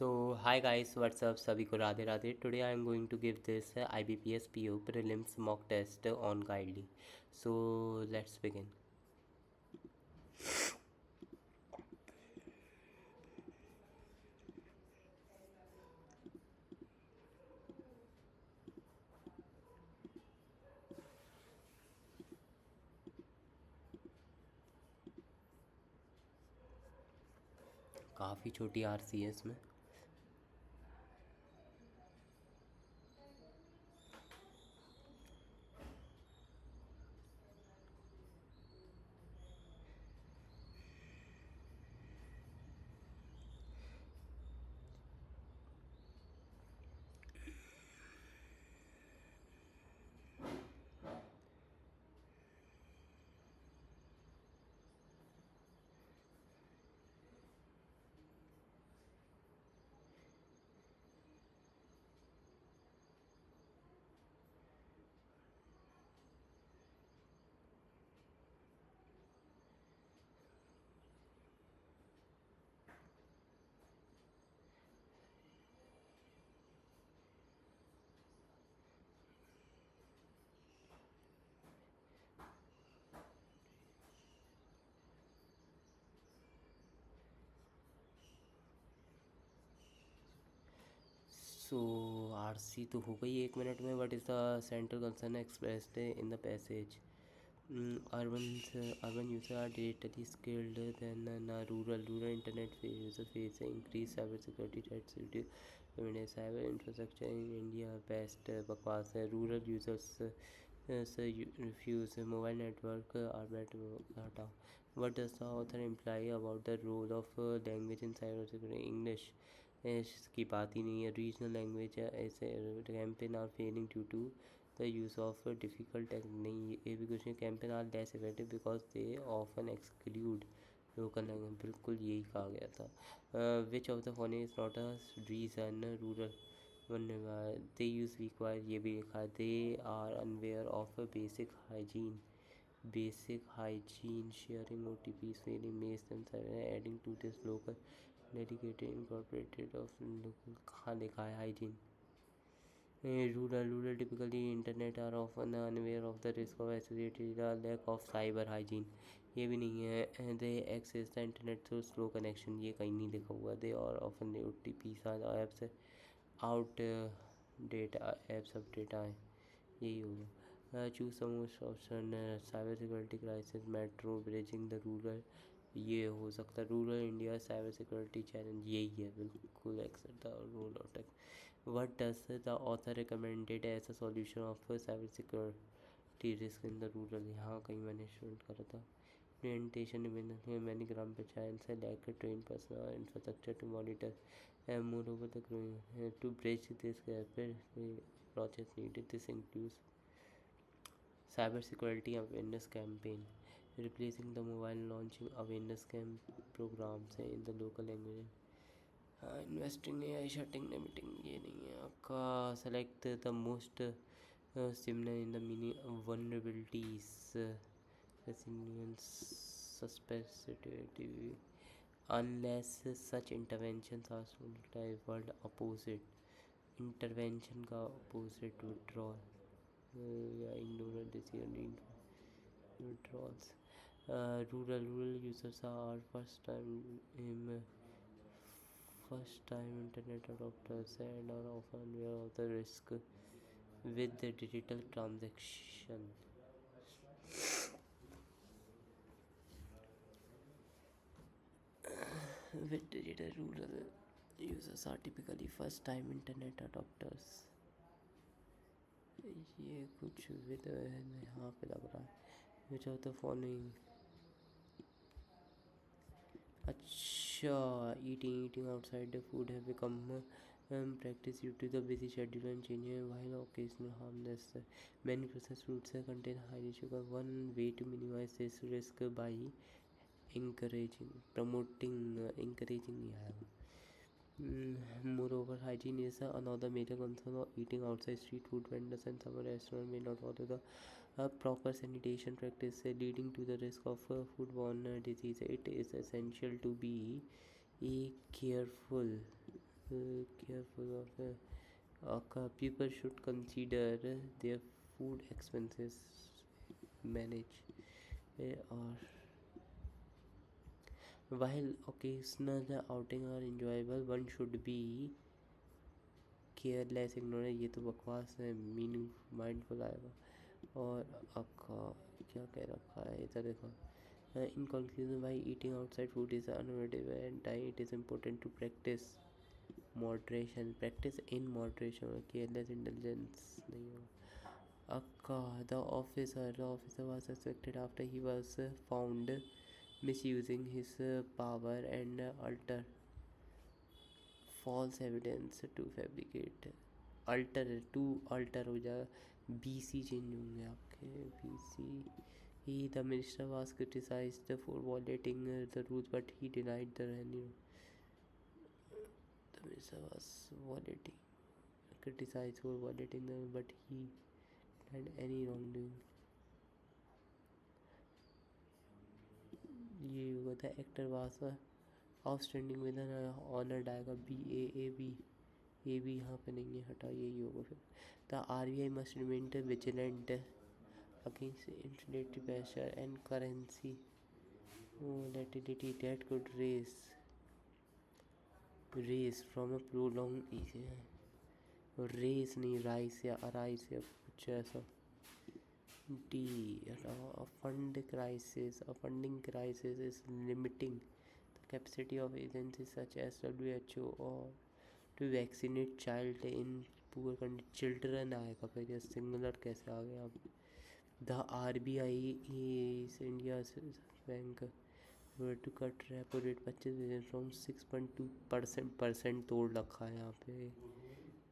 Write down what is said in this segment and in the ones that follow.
So hi guys, what's up? सभी को Radhe Radhe. Today I am going to give this IBPS PO prelims mock test on Guidely. So let's begin. काफ़ी छोटी RC है इसमें. So RC तो हो गई 1 मिनट में. What is the central concern expressed in the passage? Urban users are digitally skilled than rural internet users face increased cybersecurity threats due to cyber infrastructure in India best बकवास है. Rural users refuse mobile network are better हटाओ. What does the author imply about the role of language in cybersecurity? English इसकी बात ही नहीं है. Regional language ऐसे campaign are failing due to the use of difficult tech. नहीं, ये भी कुछ नहीं. Campaign are less effective because they often exclude local language. बिल्कुल यही कहा गया था. Which of the following is not a reason rural they use require. ये भी लिखा है. They are unaware of basic hygiene sharing O T P failing makes them adding to this local dedicated incorporated of local. कहाँ लिखा है hygiene? Rural typically internet are often unaware of the risk of associated lack of cyber hygiene. ये भी नहीं है. They access the internet through slow connection. ये कहीं नहीं लिखा हुआ. They are often OTPs are apps out data apps update आए. यही होगा. Choose the most option. Cyber security crisis metro bridging the rural. ये हो सकता है. Rural India cyber security challenge. यही है बिल्कुल. Except the role of tech. What does the author recommended as a solution of cyber security risk in the rural? यहाँ कहीं मैंने स्टूडेंट करा था. Implementation में many ग्राम पंचायत से lack trained personnel infrastructure to monitor and moreover the growing to bridge this gap approaches needed. This includes cyber security awareness campaign, replacing the mobile launching awareness programs in the local language. Investing AI shutting limiting. ये नहीं है आपका. Select the most similar in the meaning vulnerabilities resilience susceptibility unless such intervention are world opposite. Intervention का opposite withdrawal या ignore decision withdrawals. Rural users are first time internet adopters and are often aware of the risk with the digital transaction. With digital rural users are typically first time internet adopters. ये कुछ with यहाँ पे लग रहा है. which of the following. अच्छा. eating outside the food have become practice due to the busy schedule and changing while occasional harmless. Many processed foods contain high sugar. One way to minimize this risk by encouraging नहीं आया. Moreover, hygiene is another major concern of eating outside. Street food vendors and some restaurants may not follow the proper sanitation practice leading to the risk of foodborne disease. It is essential to be careful careful of people should consider their food expenses, manage or while occasional outing are enjoyable, one should be careless ignorance, ये तो बकवास है, meaning mindful आएगा। और आपका क्या कह रखा है इधर देखो, इन कंक्लूजन भाई eating outside food is unavoidable and time it is important to practice moderation, practice in moderation, careless intelligence नहीं हो। अक्का the officer was suspected after he was found misusing his power and alter false evidence to fabricate alter हो जाएगा, BC change होंगे आपके, BC he the minister was criticized for violating the rules but he denied the minister was criticized for violating the but he denied any wrongdoing। ये हुआ था actor was outstanding with an honoured आएगा, B A B यहाँ पे नहीं है, हटा, यही होगा फिर। The RBI must remain vigilant against internet pressure and currency volatility that could raise from a prolonged race नहीं, राइस या अराइस या कुछ ऐसा। D. A funding crisis is limiting the capacity of agencies such as WHO or to vaccinate child in poor condition। Children आएगा फिर, ये singular कैसे आ गया अब। The RBI is India's bank were to cut repo rate 25% from 6.2%, तोड़ रखा है यहाँ पे,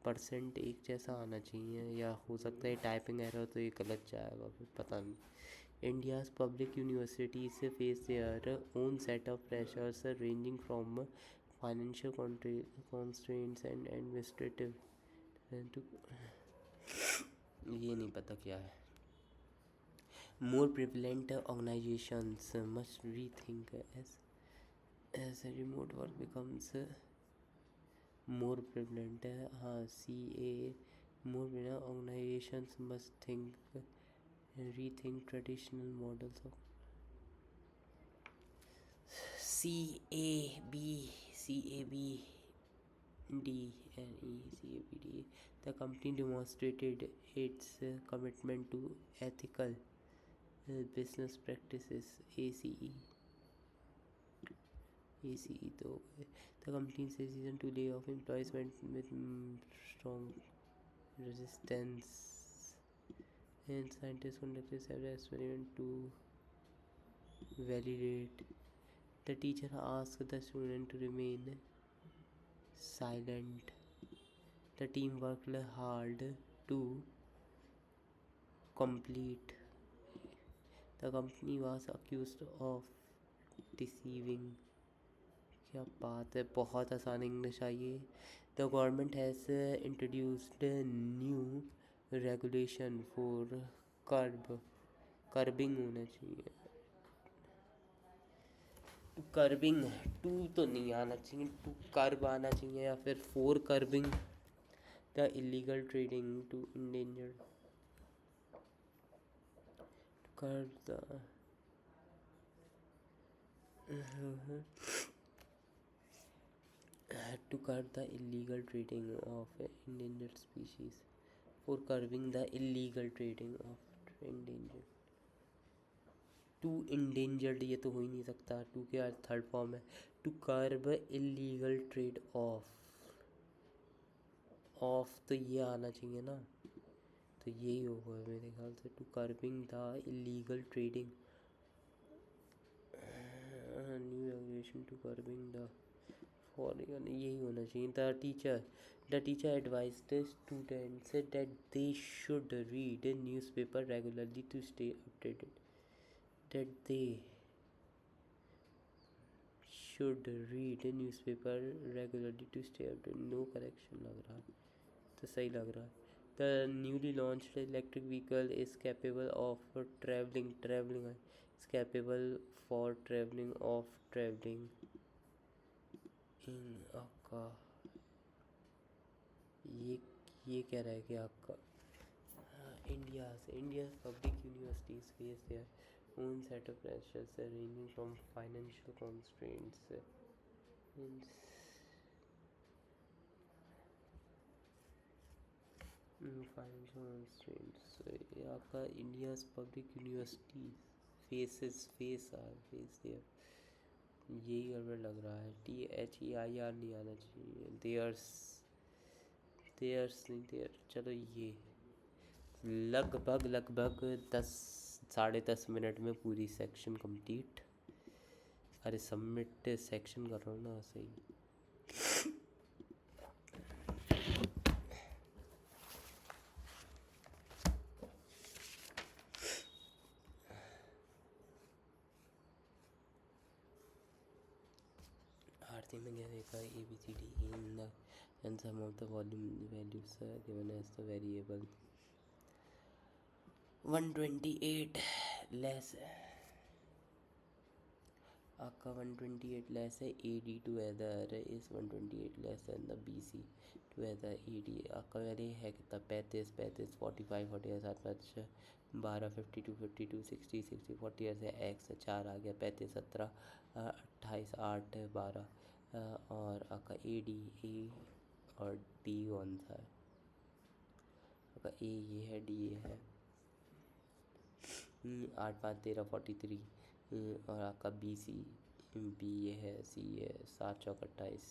परसेंट एक जैसा आना चाहिए, या हो सकता है टाइपिंग एरर तो ये गलत जाएगा, फिर पता नहीं। India's public universities face their own set of pressures ranging from financial constraints and administrative, ये नहीं पता क्या है। More prevalent organisations must rethink as remote work becomes more prevalent है, हाँ, CA more prevalent organizations must rethink traditional models of CAB CABD the company demonstrated its commitment to ethical business practices ACE तो the company says season to lay off employees went with strong resistance and scientists conducted several experiments to validate। The teacher asked the student to remain silent। The team worked hard to complete। The company was accused of deceiving। क्या बात है, बहुत आसान English I है। The government has introduced new regulation for curbing होना चाहिए, curbing, to तो नहीं आना चाहिए, टू कर्ब आना चाहिए, या फिर for curbing the illegal trading to endangered curb the to curb the illegal trading of endangered species, for curbing the illegal trading of endangered, to endangered ये तो हो ही नहीं सकता, टू के थर्ड फॉर्म है, to curb illegal trade of तो ये आना चाहिए ना, तो यही होगा मेरे ख्याल से, to curbing the illegal trading, new regulation to curbing the foreign, यही होना चाहिए। The teacher advised students that they should read newspaper regularly to stay updated, that they should read newspaper regularly to stay updated, no correction लग रहा है, तो सही लग रहा है। The newly launched electric vehicle is capable of travelling is capable for travelling in a car ये कह रहा है कि आपका India's public universities face their own set of pressures ranging from financial constraints and financial constraints ये आपका India's public universities face their यही गड़बड़ लग रहा है THEIR नहीं आना चाहिए there's नहीं there चलो ये लगभग 10 साढ़े 10 मिनट में पूरी सेक्शन कंप्लीट। अरे सबमिट सेक्शन कर रहा हूँ ना सही। आरती में क्या देखा ABCD in the and some of the volume values are given as the variable 128 less आपका 128 लेस है AD टू अदर इस 128 लेस है the BC to other AD आपका वैल्यू है कितना 35 45 45 7 5 12 52 52 60 60 40 ऐसे x 4 आ गया 35 17 28 8 12 और आपका AD A और D कौन सा है आपका A ये है D ये है 8 5 13 43 और आपका BC B ये है C ये 7 चौक 28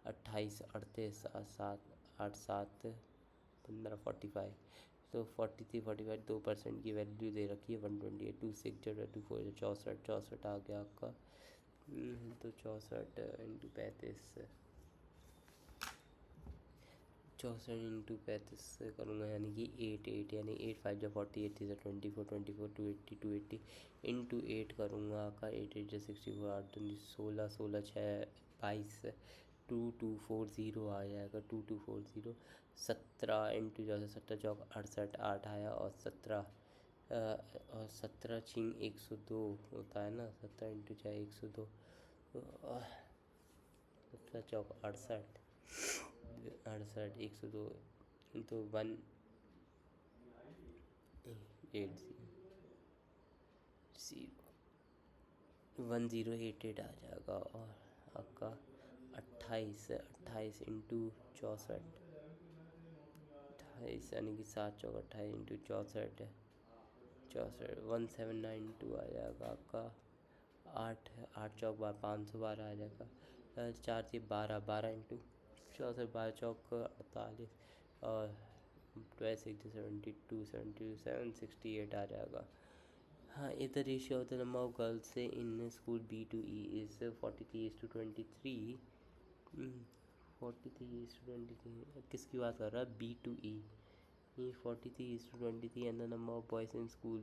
28 38 7 8 7 15 45 तो 43 45 2% की वैल्यू दे रखी है 128 2 6 24 64 आ गया आपका तो 64 इंटू 35 64 इंटू 35 से करूँगा यानी कि 8 यानी 8 5 जो 40 8 3 24 24 280 इंटू 8 करूँगा आपका 8 8 जो 64 8 2 16 16 6 22 2240 आ जाएगा 2240 17 इंटू जो 17 चौक 68 8 आया और 17 छिंग 102 होता है ना 17 इंटू 6 102 17 चौक 68 68 102 तो 1088 आ जाएगा और आपका 28 इंटू 64 28 यानी कि 7 चौक 28 इंटू 64 1792 आ जाएगा आपका 8 चौक 512 आ जाएगा 4 से 12 इंटू 64 12 चौक 48 और 12 72 768 आ जाएगा। हाँ if the ratio of the number of girls in school B to E is 43:23 43:23 किसकी बात कर रहा है B to E 43:23 and the number of boys in school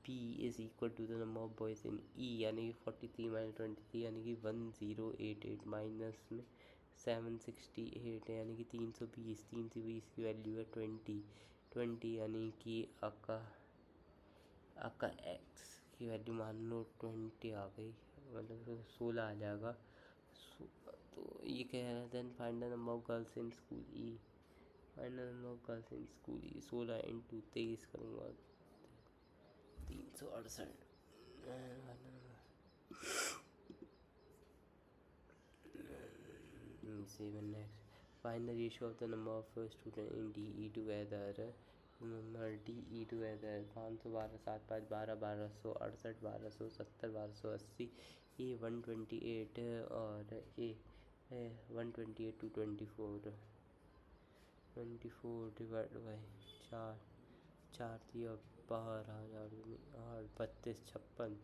B is equal to the number of boys in E यानी कि 43 minus 23 यानी कि 1088 minus में 768 यानी कि 320 की वैल्यू है 20 यानी कि आपका x की वैल्यू मान लो 20 आ गई मतलब 16 आ जाएगा। तो ये कह रहा है then find the number of girls in school E find the number of girls in school E 16 into 23 करूँगा 368 7 next find the ratio of the number of student in DE together number DE together 512 7 5 12 1268 1270 1280 A 128 और A 128 to 24 divide by 4 दिया 12 8 32 56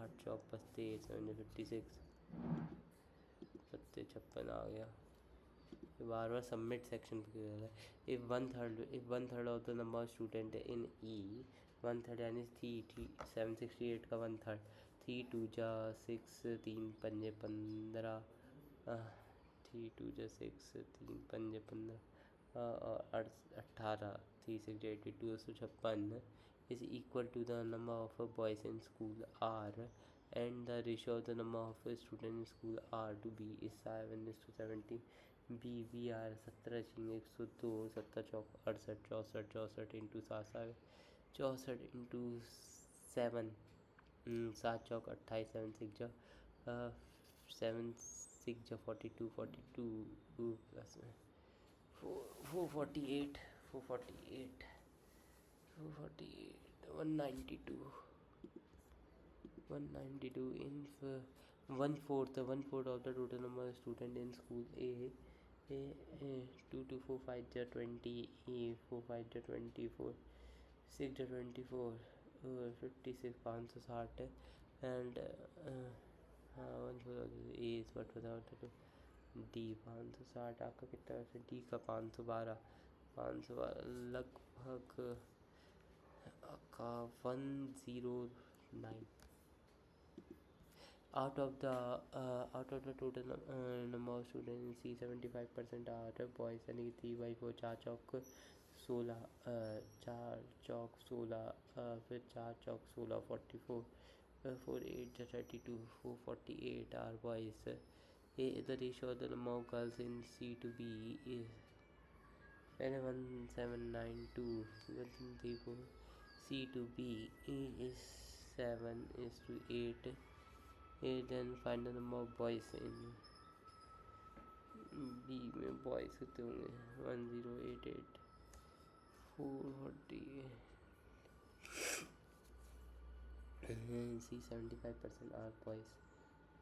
8 चौक 32 56 56 आ गया बार बार submit section है if one third of the number of student in ई 1/3 यानी 768 का 1/3 3 2 जा 6 3 पंजे 15 3 2 जा 6 3 पंजे 15 और 18 3 6 82 256 is equal to the number of boys in school R and the ratio of the number of students in school R to B is 7:17 B R 17 छींगे 102 17 चौक 68 64 64 इंटू 64 इंटू 7 7 चौक 28 7 सिक्स जा 7 6 जा 42 42 प्लस में 448 448 448 192 in one fourth of the total number of students in school A 2 to 4 5 ja 20 4 5 ja 24 6 ja 24 56 560 and one fourth of the A is what without the D 560 आपका कितना है D का 512 लगभग आपका 109 out of the total number of students in C 75% are boys यानी कि 3/4 4 चौक 16 4 चौक 16 फिर 4 चौक 16 44 4 8 32 448 are boys. The ratio of the number of girls in C to B is 1792 134. C to B is 7 is to 8. Then find the number of boys in B में boys कितने होंगे 1088 440 C 75% are boys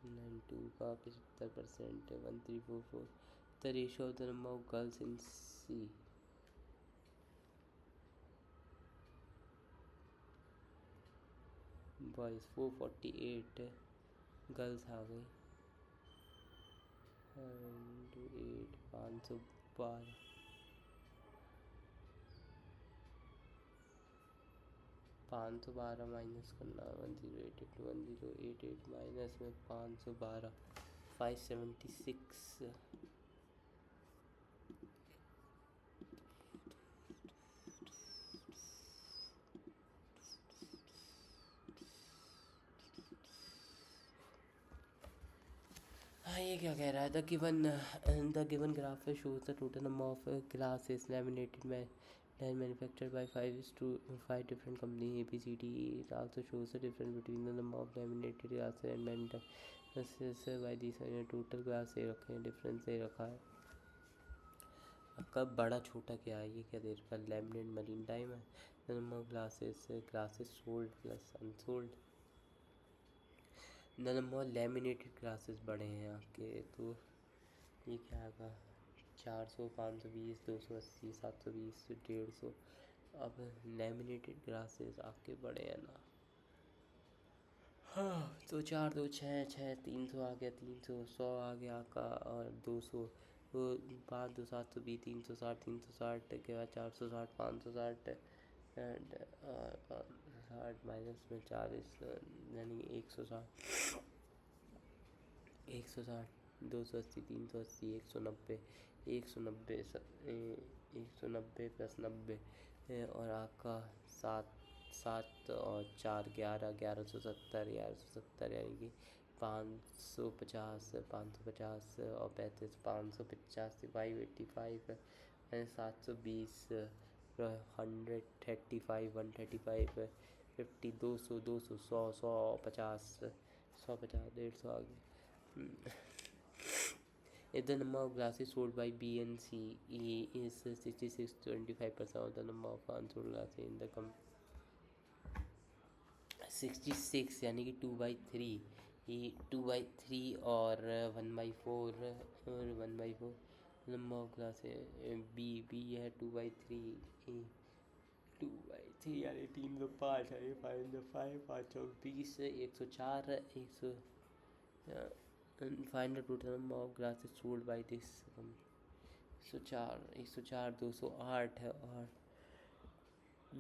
92 का 75% 1344. The ratio of the number of girls in C boys 448 girls आ गई 8 512 minus करना 1088 minus में 512 576 हाँ ये क्या कह रहा है the given graph shows the total number of glasses laminated manufactured by 5 different companies ABCD. It also shows the difference between the number of laminated glasses and manufactured by these total glass दे रखे हैं difference दे रखा है कब बड़ा छोटा क्या है ये क्या दे रखा है लैमिनेट मरीन टाइम है the number of glasses sold plus unsold the number of laminated glasses बड़े हैं आपके तो ये क्या आएगा 400 520 280 720 150 अब लैमिनेटेड ग्लासेस आपके बड़े हैं ना हाँ तो 4 2 6 6 300 आ गया 300 100 आ गया आपका और 200 तो 5 2 720 360 360 के बाद 460 560 एंड 60 माइनस में 40 यानी 160 280 380 190 190 प्लस 90 और आपका 7 और 4 11 1170 यानी कि 550 और 35 585 585 720 135 135 50 200 200 100 150 150 150 आ गया If the number of glasses sold by B and C is 66 25% of the number of unsold glasses in the company 66 यानी कि 2/3 ये 2/3 और 1/4 और 1/4 नंबर ऑफ ग्लासेस बी है 2/3 2/3 यानी 305 यानी 5 5 और 20 104 100 and find the total number of glasses sold by this 104 208 है और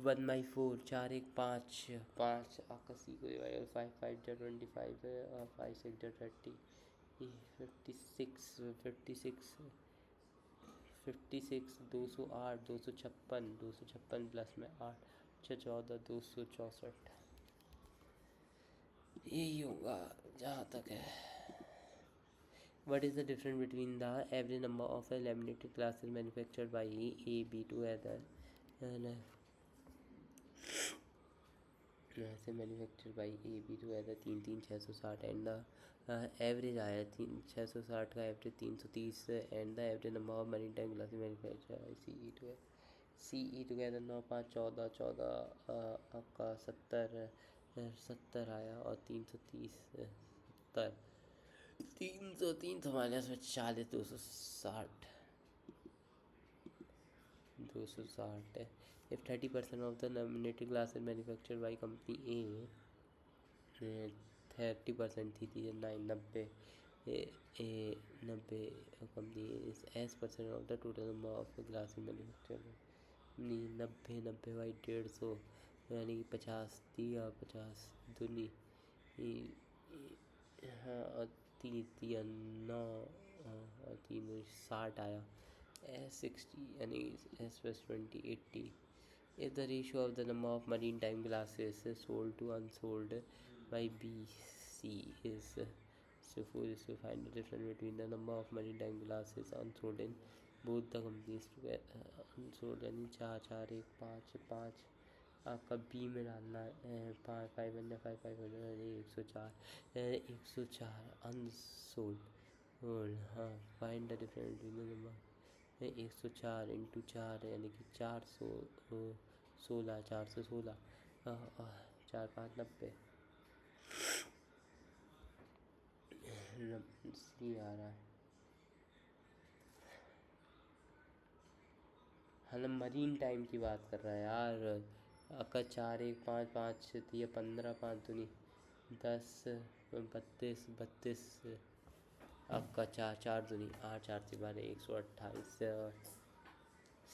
1/4 4 1 5 5 आपका सी को 5 5 जा 25 है और 5 6 जा 30 56 208 256 प्लस में 8 14 264 यही होगा जहाँ तक है What is the difference between the average number of laminated glasses manufactured by A, B together and से manufactured by A, B together 3,660 and the average आया 660 का average 330 and the average number of maritime glasses manufactured by CE together 9 5 14 14 आपका 70 आया और 330 70 330 minus में 40 260 है. If 30% of the laminated glass is manufactured by company A, 30% थी 90 90 company is as percent of the total number of glass manufactured. नहीं 90 by 150 यानी कि 50 दिया 50 दूनी हाँ और 30 दिया 9 और 3 60 आया S60 यानी S+20 80. If the ratio of the number of marine time glasses sold to unsold by BC is so 4 is to find the difference between the number of marine time glasses unsold in both the companies together. Unsold यानी 4 4 1 5 5 आपका B में डालना है 500 104 unsold हाँ find the difference between the number 104 into 4 यानी कि 416 416 4 5 90 सी आ रहा है. हाँ मरीन टाइम की बात कर रहा है यार. आपका 4 1 5 5 दिया 15 5 दूनी 10 32 32 आपका 4 4 दूनी 8 4 से 12 128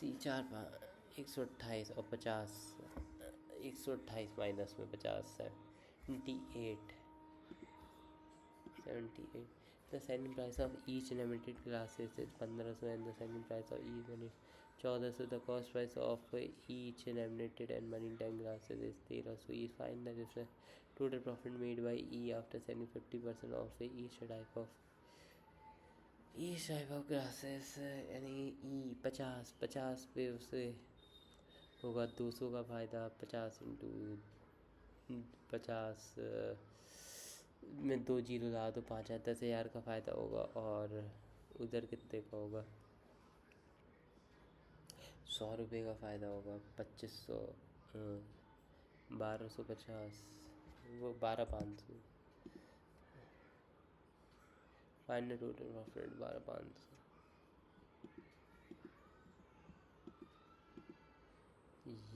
सी 4 5 128 और 50 128 माइनस में 50 78 78. The selling price of each limited glasses is 1500 and the selling price of each unit 1400. The cost price of each laminated and marine time glasses is 1300. You find the difference. Total profit made by E after selling 50% of each type of glasses यानी E 50 पे उसे होगा 200 का फ़ायदा 50 into 50 में 2 zero लगा तो 5 10,000 का फ़ायदा होगा और उधर कितने का होगा 100 रुपये का फ़ायदा होगा 2500 1250 वो 12,500 फाइनल टोटल प्रॉफिट 12,500.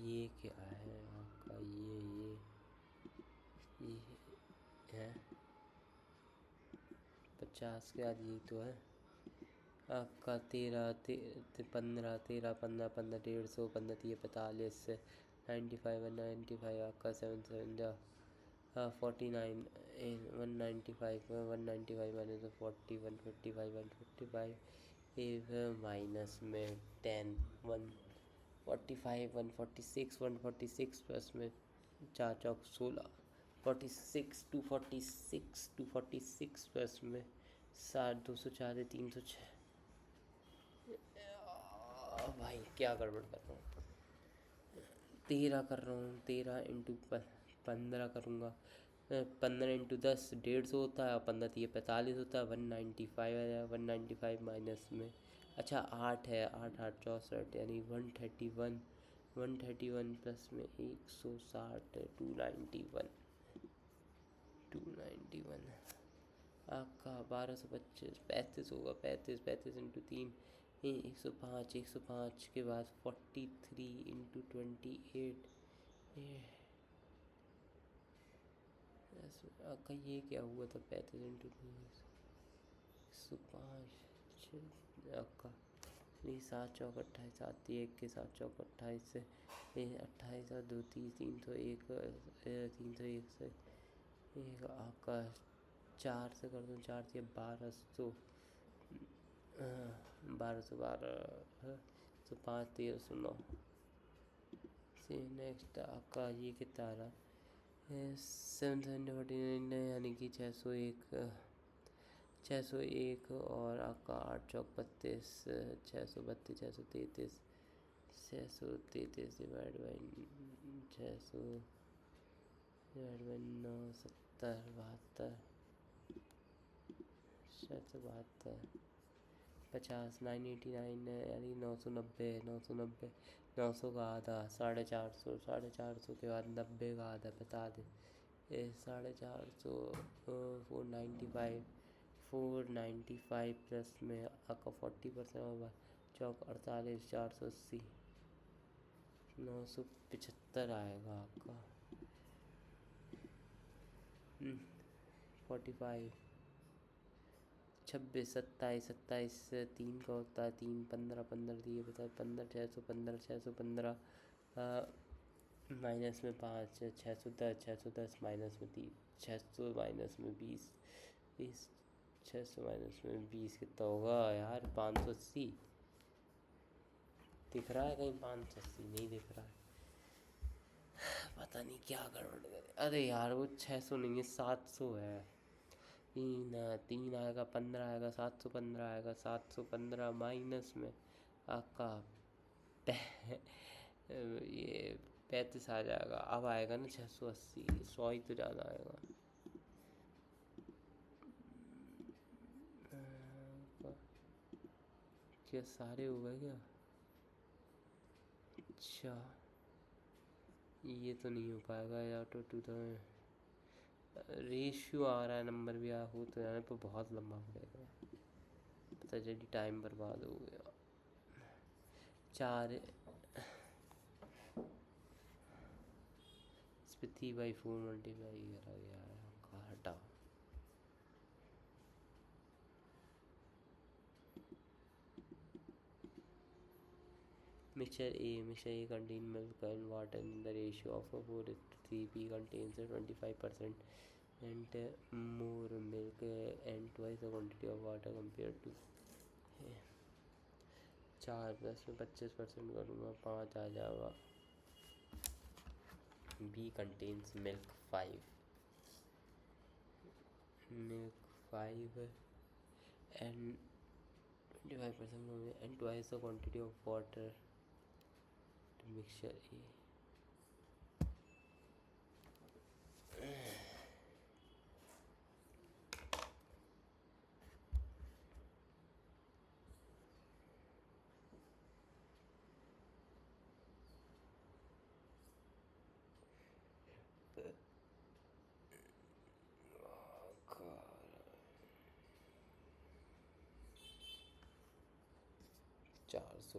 ये क्या है आपका ये है 50 के बाद ये तो है आपका 13 15 13 15 15 150 15 3 45 95 195 आपका 7 7 जा 49 195 195 माइनस 40 155 155 माइनस में 10 145 146 प्लस में 4 चौक 16 46 246 प्लस में 60 204 306 भाई क्या गड़बड़ कर रहा हूँ 13 कर रहा हूँ 13 इंटू 15 करूँगा 15 इंटू 10 150 होता है और 15 3 45 होता है 195 है 195 माइनस में अच्छा 8 है 8 8 64 यानी 131 प्लस में 160 291 आपका 1225 35 होगा 35 इंटू 3 105 के बाद 43 इंटू 28 आपका ये क्या हुआ था 35 इंटू 105 आपका नहीं 7 चौक 28 7 1 के 7 चौक 28 से 28 और 2 30 301 301 से एक आपका 4 से कर दूँ 4 से 1200 1212 तो 5 1309 से नेक्स्ट आपका ये कितना आ रहा 749 यानी कि 601 601 और आपका 8 चौक 32, 632, 633, 633 डिवाइड बाई 600 डिवाइड बाई 9, 70, 72, 772, 50, 989 यानी 990, 990, 900 का आधा 450, 450 के बाद 90 का आधा बता दे। 450, 495, 495 प्लस में आपका 40% होगा, चौक 48, 480, 975 आएगा आपका। 45, 26, 27, 27 से 3 का होता है 3, 15, 15 दिए बता 15, 615, 615 माइनस में 5, 610, 610 माइनस में 3, 600 माइनस में 20, 20, 600 माइनस में 20 कितना होगा यार? 580 दिख रहा है कहीं? 580 नहीं दिख रहा है, पता नहीं क्या गड़बड़ करे। अरे यार वो 600 नहीं है, 700 है। 3 आएगा, 15 आएगा, 715 आएगा, 715 माइनस में आपका ये 35 आ जाएगा। अब आएगा ना 680, 100 ही तो ज़्यादा आएगा। क्या सारे हो गए क्या? अच्छा ये तो नहीं हो पाएगा यार। तो 2000 रेशियो आ रहा है, नंबर भी आ हो तो यार पर बहुत लंबा पड़ेगा, पता चली टाइम बर्बाद हो गया। 4 इस पर 3/4 मल्टीप्लाई करा गया है आपका, हटा। Mixture A contain milk and water in the ratio of 4:3. B contains 25% and more milk and twice the quantity of water compared to 4 plus में 25% करूँगा 5 आ जाएगा। B contains milk 5 and 25% and twice the quantity of water to mixture A.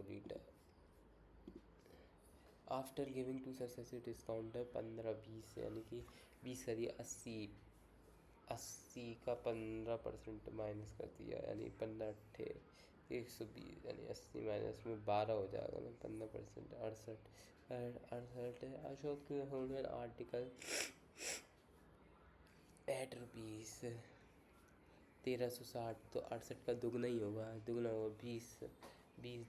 Litre after giving two successive discount 15-20 यानी कि 20 का दिया 80 का 15% minus कर दिया यानी 15 120 यानी 80 माइनस में 12 हो जाएगा ना 15%। 68 अशोक होल्डर आर्टिकल ₹8 1360 तो 68 का दुगना ही होगा, दुगना होगा 20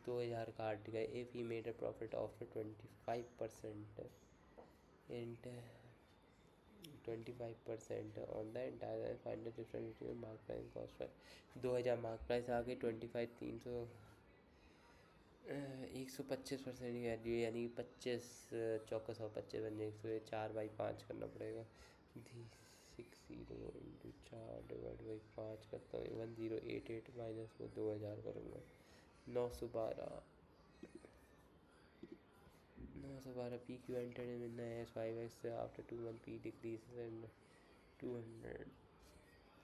2000 का article. If he made a profit of 25% and 25% on the entire find the difference between mark price cost price. 2000 mark price आ गई, 25 300 125% की वैल्यू यानी 25 चौका 125 बन जाए 104/5 करना पड़ेगा। 60 इंटू 4 डिवाइड बाई 5 करता हूँ 1088 माइनस में 2000 करूँगा 912 P Q enter in S 5x after 2 month P decrease 200।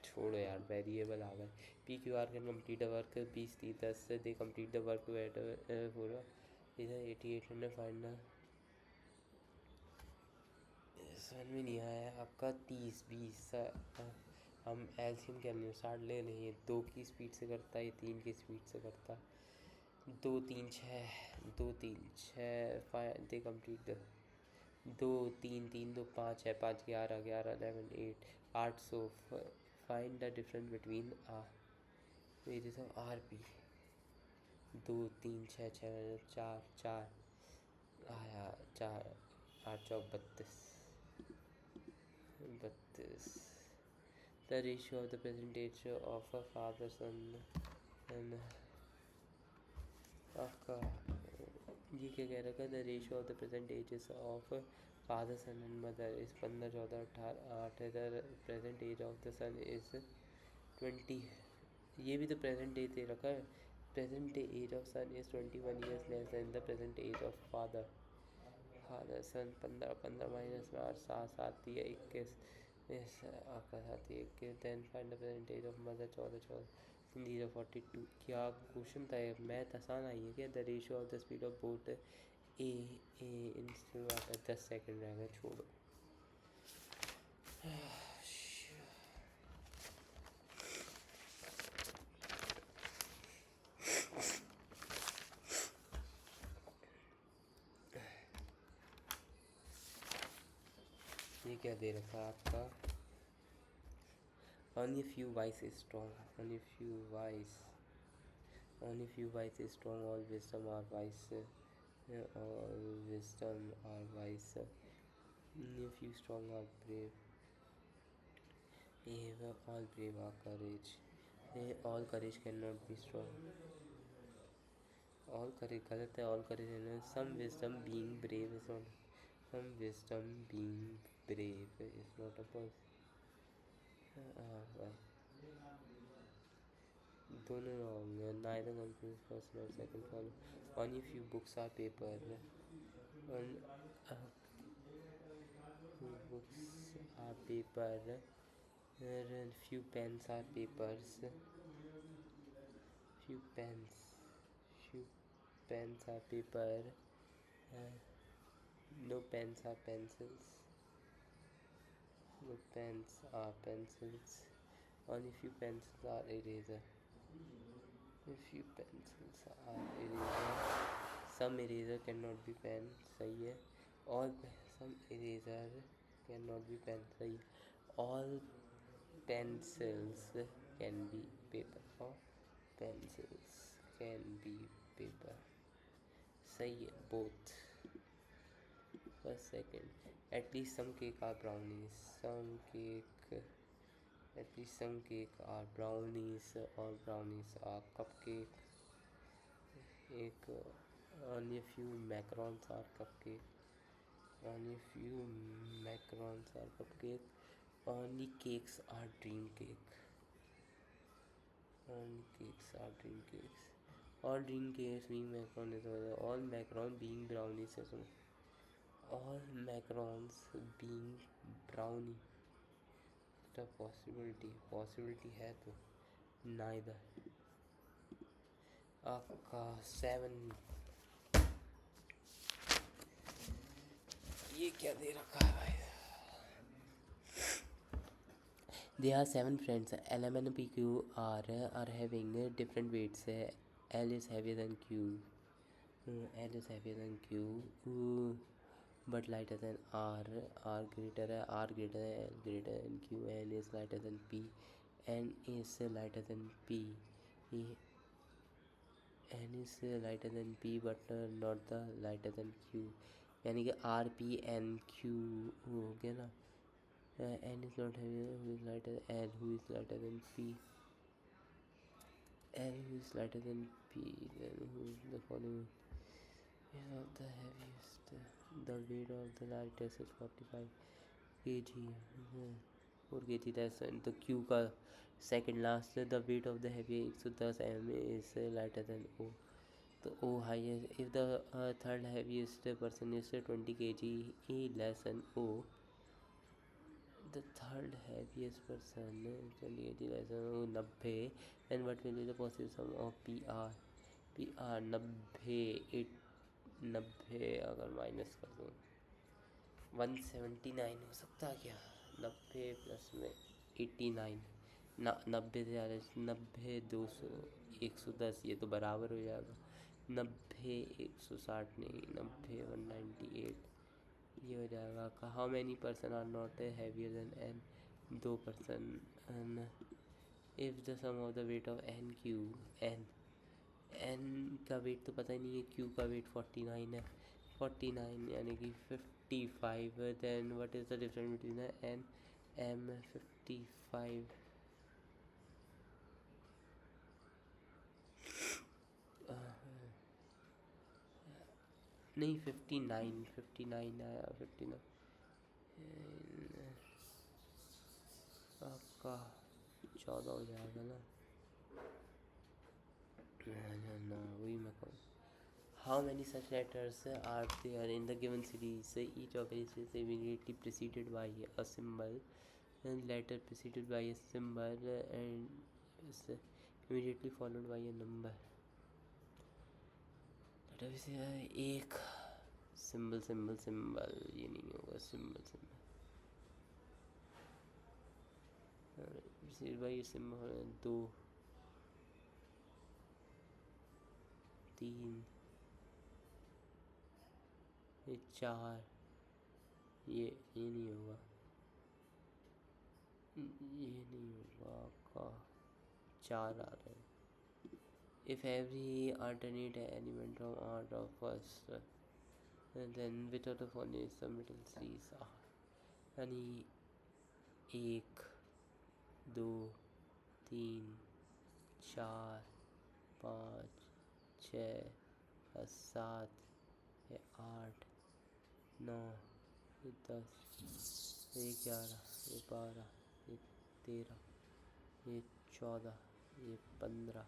छोड़ो यार वेरिएबल आ गए। P Q R can complete the work 20-30 से they complete the work at पूरा इधर 8800 फाइनल समझ में नहीं आया आपका। 30-20 हम एल्शियम के अनुसार ले लें, ये 2 की स्पीड से करता है, ये 3 की स्पीड से करता है। 2 3 6 2 3 6 दे कंप्लीट द 2 3 3 2 5 है 5 11 11 11 8 800 फाइंड द डिफरेंस बिटवीन मेरे सब आर पी 2 3 6 6 4 4 आया 4 8 चौक 32 32 The ratio of the present age of a father, son and आपका ये क्या कह रखा है? The ratio of the present ages of father son and mother is 15 14 18 8 है। The present age of the son is 20 है। ये भी तो प्रेजेंट एज दे रखा है। Present age of son is 21 years less than the present age of father. Father son 15 15 minus में 8 7 7 दिया 21 आपका साथ ही 21। Then find the present age of mother 14 14 zero 42। क्या क्वेश्चन था? मैथ आसान आई है क्या? The ratio of the speed of boat A in still water. 10 second रह गए, छोड़ो। ये क्या दे रखा है आपका? Only few wise is strong. Only few wise. Only few wise is strong. All wisdom are wise. All wisdom are wise. Only few strong are brave. All brave are courage. All courage cannot be strong. All courage गलत है। All courage है। Some wisdom being brave is not. Some wisdom being brave is not a person. दोनों wrong है। Neither confused first nor second follow. Only few books are paper. On few books are paper. Few pens are papers. Few pens. Few pens are paper. No pens are pencils. No pens are pencils. Only few pencils are eraser. A few pencils are eraser. Some eraser cannot be pen. सही है। All some eraser cannot be pen. सही है। All pencils can be paper. Or pencils can be paper. सही है both. First second. At least some cake are brownies. Some cake. At least some cake are brownies. All brownies are cupcake. एक only a few macarons are cupcake. Only a few macarons are cupcake. Only cakes are dream cake. Only cakes are dream cakes. All dream cakes being macaron is over. All macaron being brownies is over. All macarons being brownie. The possibility है तो neither. आपका 7 ये क्या दे रखा है भाई? There are 7 friends. L, M, N, P, Q, R are having different weights. L is heavier than Q. L is heavier than Q, but lighter than R. R greater है, R greater है, L greater than Q. N is lighter than P. N is lighter than P. N is lighter than P, but not the lighter than Q. यानी कि R, P, N, Q हो गया ना। N is not heavier. Who is lighter? L. Who is lighter than P? L. Who is lighter than P? Then who is the following? Is of the heaviest. The weight of the lightest is 45 kg. 4 kg less than the Q का second last. The weight of the heavy 110 m is lighter than O. तो O highest. If the third heaviest person is 20 kg less than O, the third heaviest person 20 kg less than O 90, then what will be the possible sum of PR? PR 90 90 अगर minus कर दूँ 179 हो सकता है क्या? 90 plus में 89 ना 90 से ज़्यादा 90 200 110 ये तो बराबर हो जाएगा। 90 160 नहीं 90 198 ये हो जाएगा। How many person are not heavier than N? 2 person. If the sum of the weight of N Q N का वेट तो पता ही नहीं है, क्यू का वेट 49 है। 49 यानी कि 55। Then what is the difference between N M 55 नहीं 59, 59 आया, 59 आपका 14 हो जाएगा ना। ना वही मैं कहूँ। How many such letters are there in the given series? Each of which is immediately preceded by a symbol, and letter preceded by a symbol, and is immediately followed by a number. Letter से एक symbol symbol symbol, ये नहीं होगा, symbol symbol preceded by a symbol, 2 3 ये 4, ये नहीं होगा, ये नहीं होगा आपका, 4 आ रहा है। If every alternate element from R of first, then which of the following is the middle series R? यानी 1 2 3 4 5 6 7 8 9 10 ये 11 ये 12 ये 13 ये 14 ये 15 16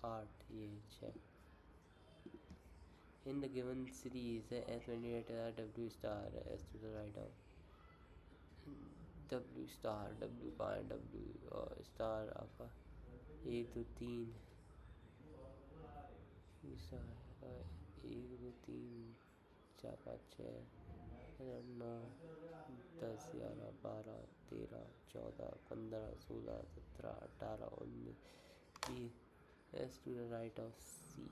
8 ये 6 in the given series as many letters are W star as to the right of W star, W by W और star आपका 1 2 3 star 1 2 3 4 5 6 9 10 11 12 13 14 15 16 17 18 19 20 as to the right of C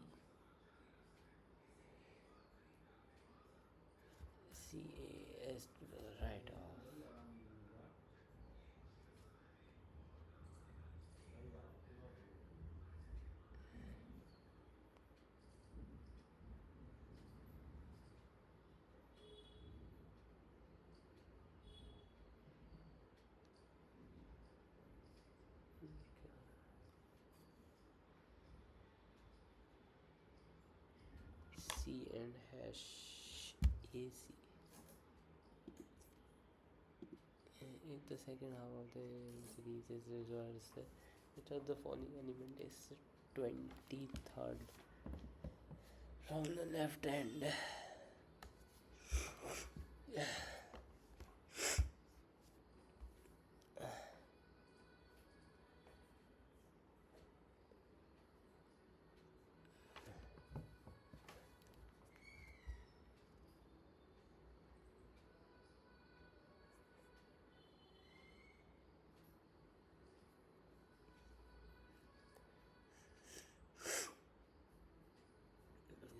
as to the right of C and hash AC. If the second half of the series is reversed, which of the following element is 23rd from the left hand?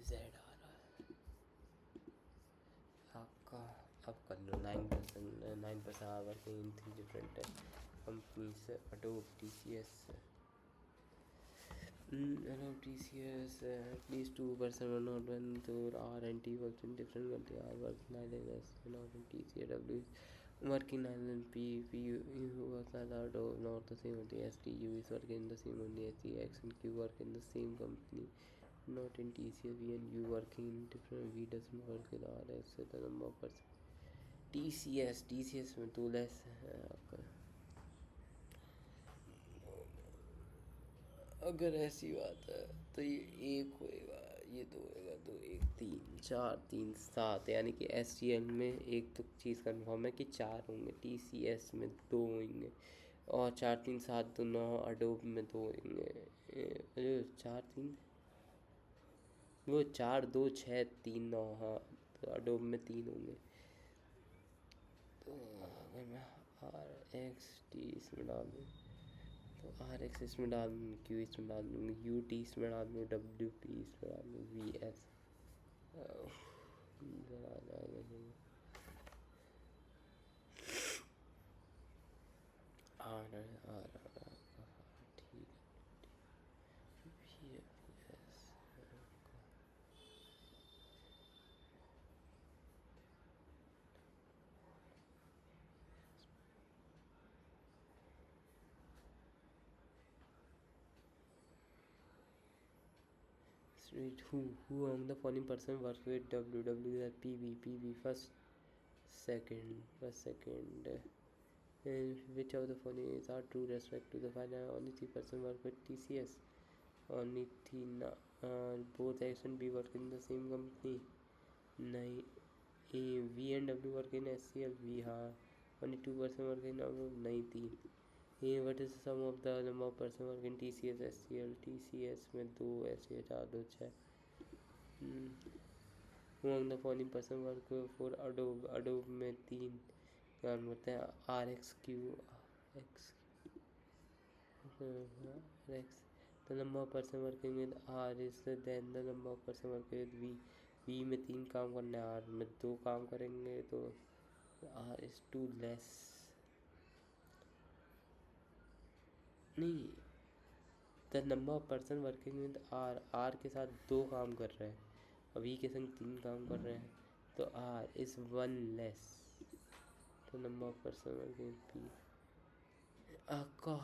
Z आ रहा है आपका। अब कर लो 9% are working in 3 different companies: Adobe, TCS, Adobe, TCS. At least 2% or not when the R&D works in different countries are working neither as not in TCW working neither in PU works as Adobe not the same only STU is working in the same only STX and Q work in the same company not in TCS. V and U working in different, V doesn't work with RS the number of percent TCS में 2 less है आपका। अगर ऐसी बात है तो ये 1 होएगा, ये 2 होएगा, 2 1 3 4 3 7 यानी कि STL में एक तो चीज़ कन्फर्म है कि 4 होंगे, TCS में 2 होंगे और 4 3 7 तो 9 अडोब में 2 होंगे। जो 4 3 वो 4 2 6 3 9 हाँ, तो अडोब में 3 होंगे। तो अगर मैं RXT इसमें डाल दूँ तो RX इसमें डाल दूँ, Q इसमें डाल दूँगी, UT इसमें डाल दूँ, WT इसमें डाल दूँ, VS आ जाएगा आ रहा ठीक है। wait, who among the following person work with WWF PV first second and which of the following is are true respect to the final only 3% work with TCS only three both X and B work in the same company नहीं A V and W work in SCL V हाँ only 2% work in नहीं तीन ये what is sum of the number of person work in TCS SCL TCS में 2 SCL 4 2 6 among the following person work for Adobe में 3 क्या बोलते हैं RxQ RX the number of person working with R is then the number of person working with V में 3 काम करना है R में 2 काम करेंगे तो R is too less नहीं the number of person working with R के साथ 2 काम कर रहे हैं और V के संग 3 काम कर रहे हैं तो R is 1 less the number of person working with P आपका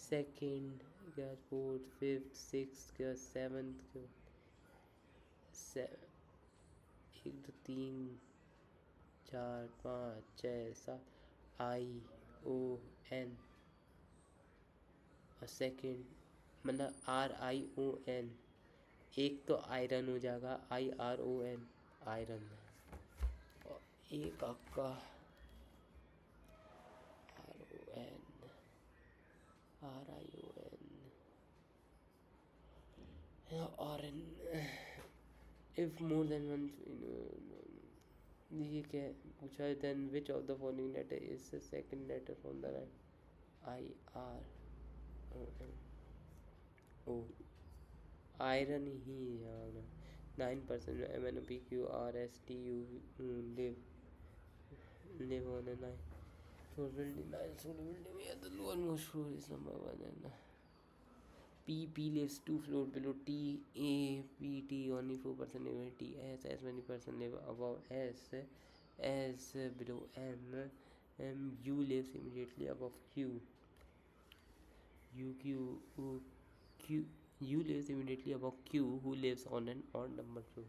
सेकेंड क्या फोर्थ फिफ्थ सिक्स क्या सेवन्थ क्या एक दो तीन चार पाँच छः सात ION और सेकेंड मतलब RION एक तो आयरन हो जाएगा IRON आयरन और एक आपका RION if more than one ये क्या पूछा है then which of the following letter is the second letter from the right IRON iron ही है 9% MNOPQRSTU live on a 9 floor building 9 story building yeah the lower most floor is number 1 and P lives 2 floor below T A P T only 4% live T as many person live above as below M U lives immediately above Q U lives immediately above Q who lives on an odd number floor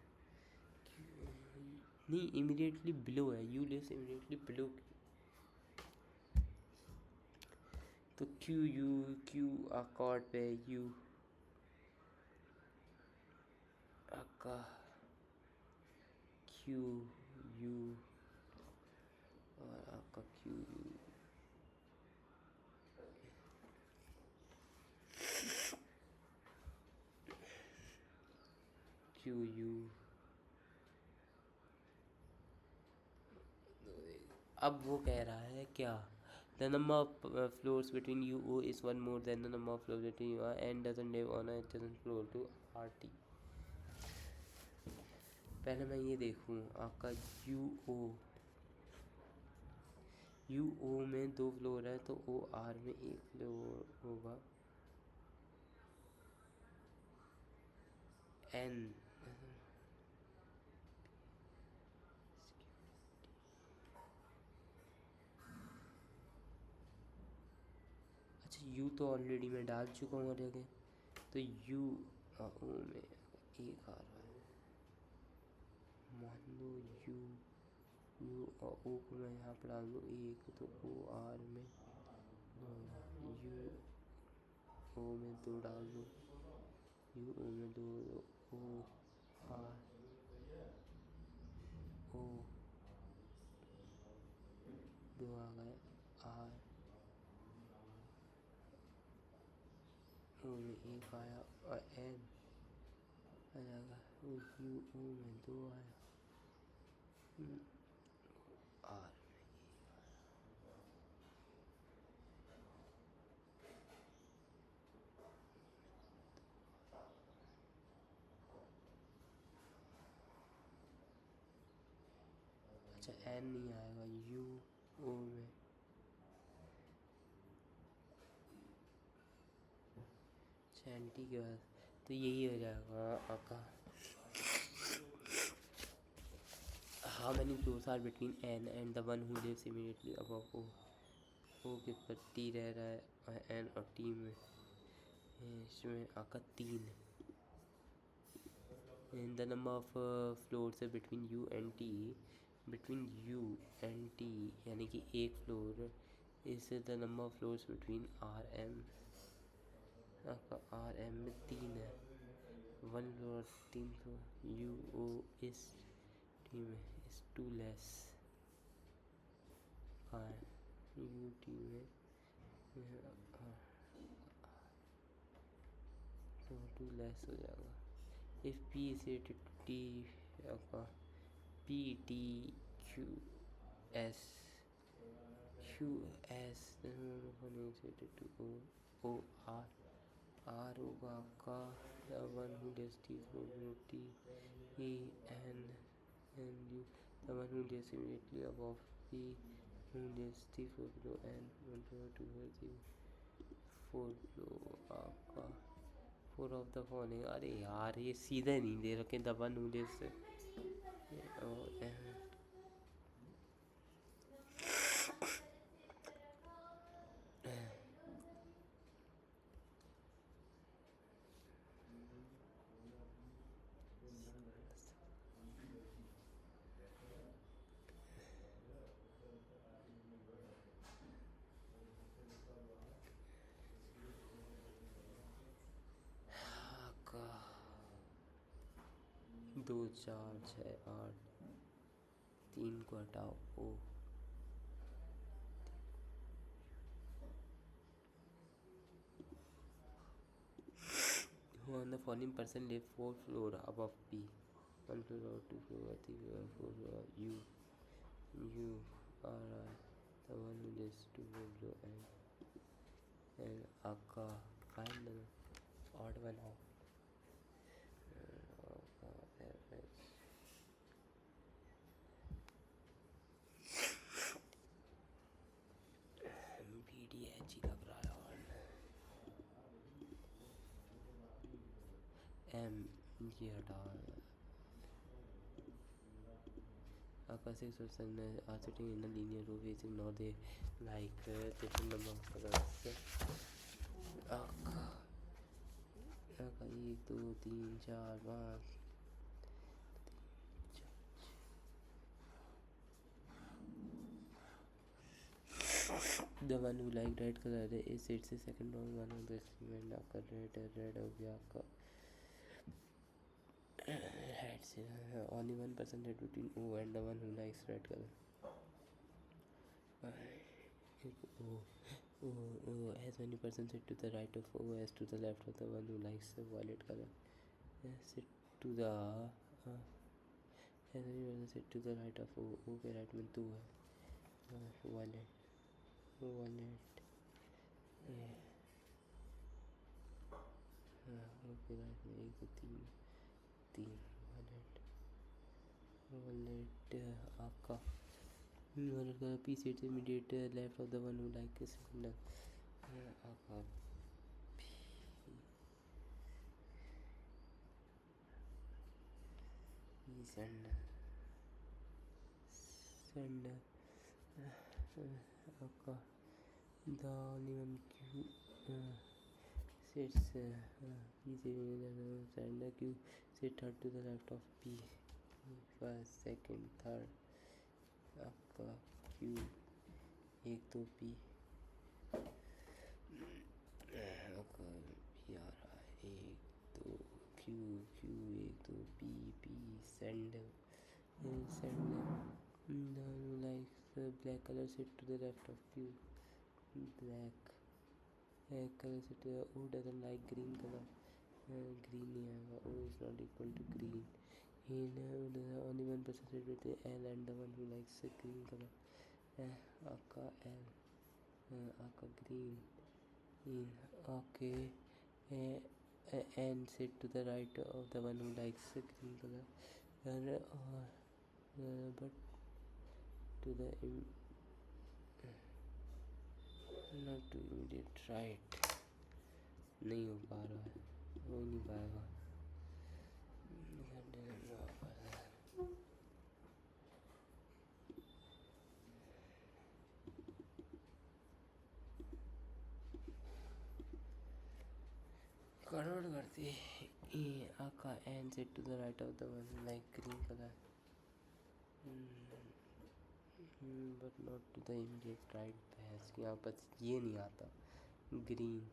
नहीं immediately below है U lives immediately below तो Q accord पे U का Q U और आपका Q U Q U अब वो कह रहा है क्या The number of floors between UO is one more than the number of floors between UO and doesn't live on a adjacent floor to RT. पहले मैं ये देखूँ आपका UO में 2 फ्लोर है तो OR में 1 फ्लोर होगा N U तो ऑलरेडी मैं डाल चुका हूँ जगह तो U O में 1 आ रहा है मान लो U और O को मैं यहाँ पर डाल दूँ 1 तो OR में U O में 2 डाल दूँ U O में 2 OR O 2 आ गए R O में 1 आया और N आ जाएगा U O में 2 आया R अच्छा N नहीं आएगा U O में एंटी के बाद तो यही हो जाएगा आपका how many floors are between N and the one who lives immediately above O के पर T रह रहा है N और T में इसमें आपका 3 And the number of floors between U and T, between U and T यानी कि एक floor is the number of floors between R M, आपका R M में 3 है, 1 फ्लोर 3 फ्लोर, U O इस T में is 2 less, हाँ U T में तो 2 less हो जाएगा। if P is related to T, आपका P T Q S Q S then one is related to O O R R होगा आपका the one who does T is T E N and U the one who does immediately above P who does T for below N 1 2 3 4 below आपका 4 of the following। अरे यार ये सीधे नहीं दे रखे the one who does का 2 4 6 8 3 को हटाओ ओ who on the following person live 4 floor above P 1 floor 2 floor 3 floor 4 floor U R I the one who lives 2 floor below and आपका find the odd one out BDH ही लग रहा है M ये हटा Akashic person are sitting in a linear row facing north, they like different number of colors. Aka 1 2 3 4 5 The one who liked red color is sits the second row one of the experiment आपका red हो गया आपका heads only 1% head between O and the one who likes red color O has 20% sit to the right of O as to the left of the one who likes the violet color sit to the has 20% sit to the right of O के right में 2 है violet okay right में 1 2 3 wallet आपका wallet का P set से immediate left of the one who like cylinder आपका sender आपका the only one Q sits P sender Q sit third to the left of P first second third आपका Q 1 2 P आपका P आ रहा है 1 2 Q 1 2 P sender like black color sit to the left of Q black color sit O doesn't like green color green नहीं आएगा O is not equal to green only 1% sit with L and the one who likes green color आपका L आपका green okay and sit to the right of the one who likes green color but to the not to immediate right नहीं हो पा रहा है हो नहीं पाएगा कन्वर्ट कर दे ए आका and set to the right of the one like green colour but not to the immediate right भैंस यहाँ पर ये नहीं आता ग्रीन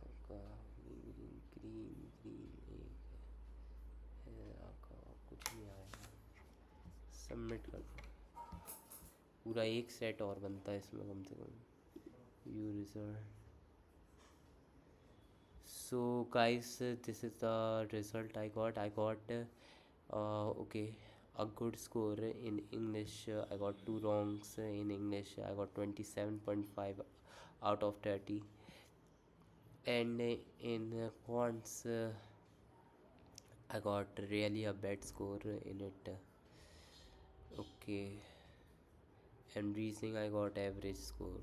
आका ग्रीन ग्रीन ग्रीन एक है आका कुछ नहीं आया सबमिट कर दो पूरा एक सेट और बनता है इसमें कम से कम view result so guys this is the result I got okay a good score in English I got two wrongs in English I got 27.5 out of 30 and in quants I got really a bad score in it okay and reasoning I got average score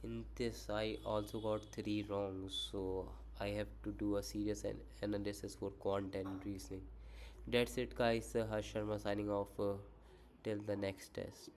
in this I also got three wrong so I have to do a serious analysis for quant and reasoning. That's it guys. Harsh Sharma signing off till the next test.